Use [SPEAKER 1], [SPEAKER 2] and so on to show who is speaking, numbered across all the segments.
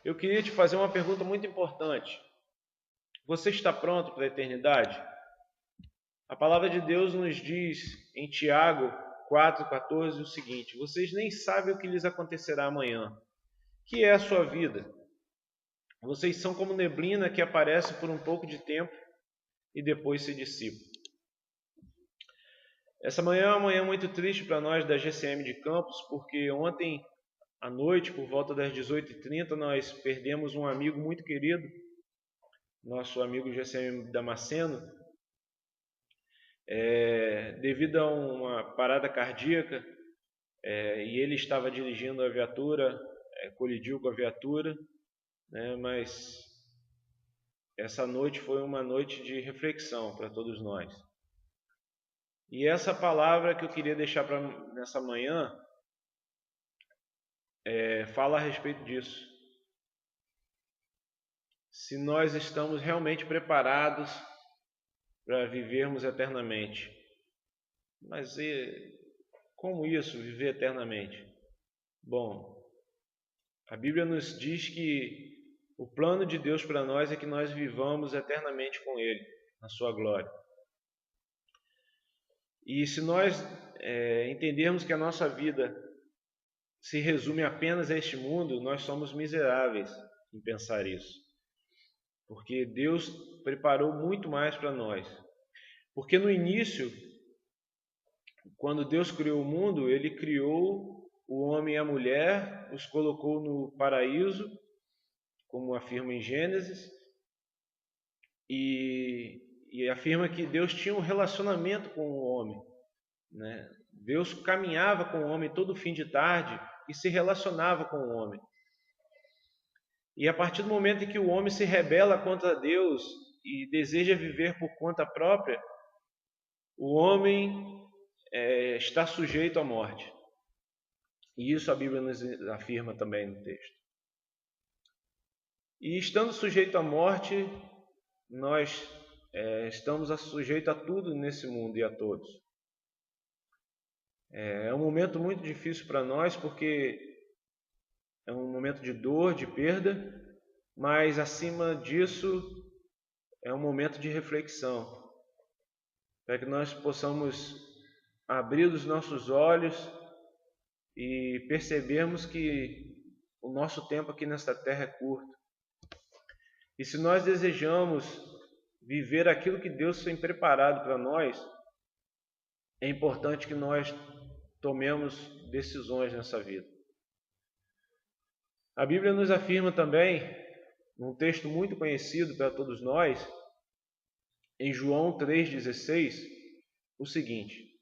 [SPEAKER 1] eu queria te fazer uma pergunta muito importante. Você está pronto para a eternidade? A palavra de Deus nos diz em Tiago 4,14 o seguinte: vocês nem sabem o que lhes acontecerá amanhã. Que é a sua vida? Vocês são como neblina que aparece por um pouco de tempo e depois se dissipa. Essa manhã é uma manhã muito triste para nós da GCM de Campos, porque ontem à noite, por volta das 18h30, nós perdemos um amigo muito querido, nosso amigo GCM Damasceno, devido a uma parada cardíaca, e ele estava dirigindo a viatura, colidiu com a viatura, né, mas essa noite foi uma noite de reflexão para todos nós. E essa palavra que eu queria deixar nessa manhã fala a respeito disso. Se nós estamos realmente preparados para vivermos eternamente. Mas como isso, viver eternamente? Bom, a Bíblia nos diz que o plano de Deus para nós é que nós vivamos eternamente com Ele, na sua glória. E se nós entendermos que a nossa vida se resume apenas a este mundo, nós somos miseráveis em pensar isso. Porque Deus preparou muito mais para nós. Porque no início, quando Deus criou o mundo, Ele criou o homem e a mulher, os colocou no paraíso, como afirma em Gênesis, e afirma que Deus tinha um relacionamento com o homem, né? Deus caminhava com o homem todo fim de tarde e se relacionava com o homem. E a partir do momento em que o homem se rebela contra Deus e deseja viver por conta própria, o homem está sujeito à morte. E isso a Bíblia nos afirma também no texto. E estando sujeito à morte, nós estamos sujeitos a tudo nesse mundo e a todos. É um momento muito difícil para nós, porque é um momento de dor, de perda, mas acima disso é um momento de reflexão, para que nós possamos abrir os nossos olhos e percebermos que o nosso tempo aqui nesta terra é curto. E se nós desejamos viver aquilo que Deus tem preparado para nós, é importante que nós tomemos decisões nessa vida. A Bíblia nos afirma também, num texto muito conhecido para todos nós, em João 3,16, o seguinte: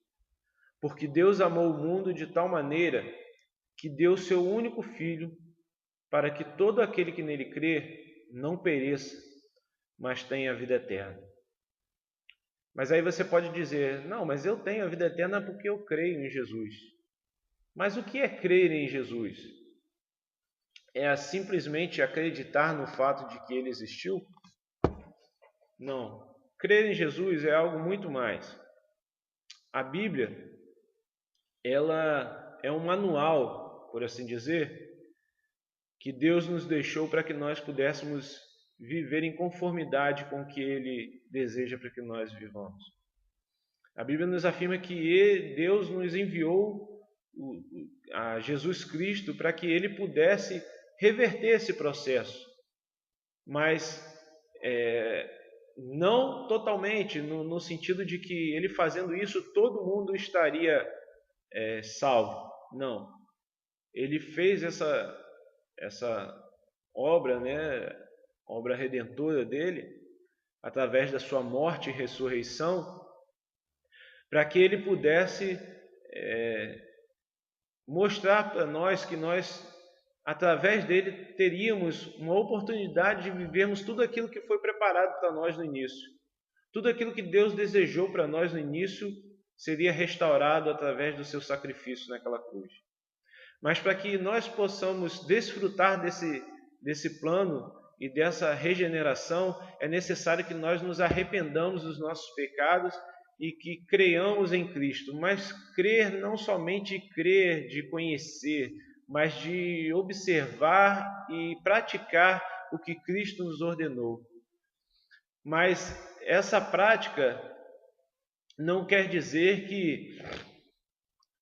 [SPEAKER 1] porque Deus amou o mundo de tal maneira que deu seu único Filho, para que todo aquele que nele crê não pereça, mas tenha a vida eterna. Mas aí você pode dizer: não, mas eu tenho a vida eterna porque eu creio em Jesus. Mas o que é crer em Jesus? É simplesmente acreditar no fato de que Ele existiu? Não. Crer em Jesus é algo muito mais. A Bíblia, ela é um manual, por assim dizer, que Deus nos deixou para que nós pudéssemos viver em conformidade com o que Ele deseja para que nós vivamos. A Bíblia nos afirma que Deus nos enviou a Jesus Cristo para que Ele pudesse reverter esse processo, mas não totalmente, no sentido de que Ele fazendo isso todo mundo estaria salvo. Não. Ele fez essa obra, né, obra redentora dele, através da sua morte e ressurreição, para que ele pudesse mostrar para nós que nós, através dele, teríamos uma oportunidade de vivermos tudo aquilo que foi preparado para nós no início. Tudo aquilo que Deus desejou para nós no início seria restaurado através do seu sacrifício naquela cruz. Mas para que nós possamos desfrutar desse plano e dessa regeneração, é necessário que nós nos arrependamos dos nossos pecados e que creiamos em Cristo. Mas crer, não somente crer de conhecer, mas de observar e praticar o que Cristo nos ordenou. Mas essa prática não quer dizer que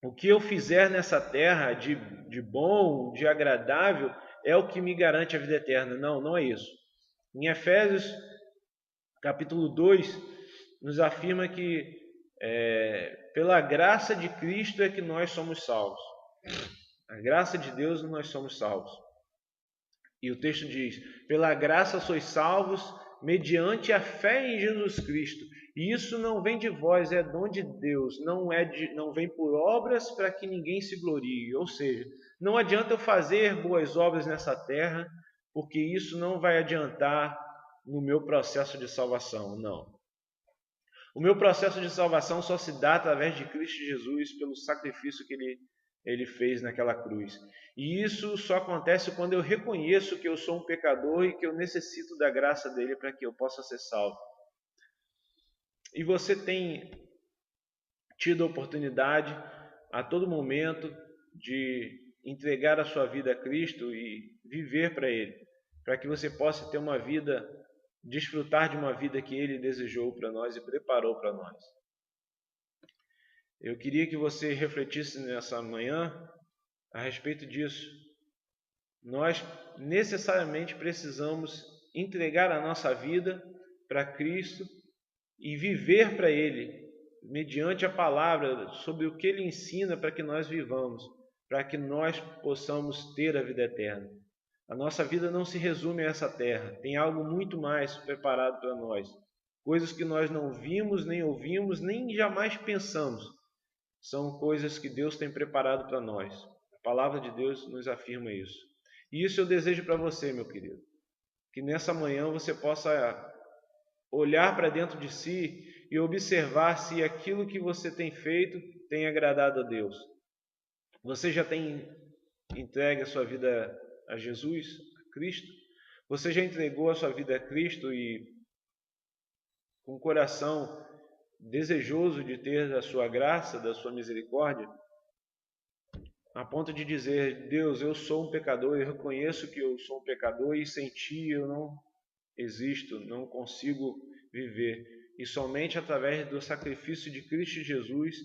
[SPEAKER 1] o que eu fizer nessa terra de bom, de agradável, é o que me garante a vida eterna. Não, não é isso. Em Efésios, capítulo 2, nos afirma que pela graça de Cristo é que nós somos salvos. A graça de Deus nós somos salvos. E o texto diz: pela graça sois salvos mediante a fé em Jesus Cristo. E isso não vem de vós, é dom de Deus, não vem por obras para que ninguém se glorie. Ou seja, não adianta eu fazer boas obras nessa terra, porque isso não vai adiantar no meu processo de salvação, não. O meu processo de salvação só se dá através de Cristo Jesus, pelo sacrifício que ele fez naquela cruz. E isso só acontece quando eu reconheço que eu sou um pecador e que eu necessito da graça dele para que eu possa ser salvo. E você tem tido a oportunidade a todo momento de entregar a sua vida a Cristo e viver para Ele, para que você possa ter uma vida, desfrutar de uma vida que Ele desejou para nós e preparou para nós. Eu queria que você refletisse nessa manhã a respeito disso. Nós necessariamente precisamos entregar a nossa vida para Cristo e viver para Ele, mediante a palavra, sobre o que Ele ensina para que nós vivamos, para que nós possamos ter a vida eterna. A nossa vida não se resume a essa terra, tem algo muito mais preparado para nós. Coisas que nós não vimos, nem ouvimos, nem jamais pensamos. São coisas que Deus tem preparado para nós. A palavra de Deus nos afirma isso. E isso eu desejo para você, meu querido. Que nessa manhã você possa olhar para dentro de si e observar se aquilo que você tem feito tem agradado a Deus. Você já tem entregue a sua vida a Jesus, a Cristo? Você já entregou a sua vida a Cristo e com o coração desejoso de ter a sua graça, da sua misericórdia, a ponto de dizer: Deus, eu sou um pecador, eu reconheço que eu sou um pecador e sem ti eu não existo, não consigo viver. E somente através do sacrifício de Cristo Jesus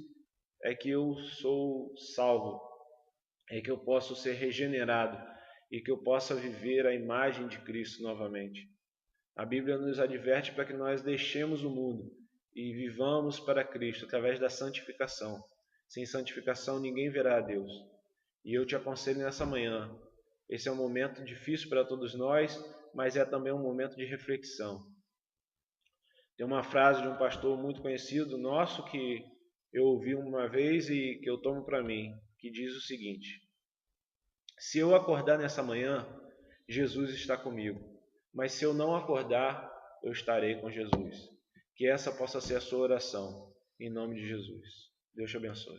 [SPEAKER 1] é que eu sou salvo, é que eu posso ser regenerado e que eu possa viver a imagem de Cristo novamente. A Bíblia nos adverte para que nós deixemos o mundo e vivamos para Cristo através da santificação. Sem santificação ninguém verá a Deus. E eu te aconselho nessa manhã, esse é um momento difícil para todos nós, mas é também um momento de reflexão. Tem uma frase de um pastor muito conhecido nosso que eu ouvi uma vez e que eu tomo para mim, que diz o seguinte: se eu acordar nessa manhã, Jesus está comigo, mas se eu não acordar, eu estarei com Jesus. Que essa possa ser a sua oração, em nome de Jesus. Deus te abençoe.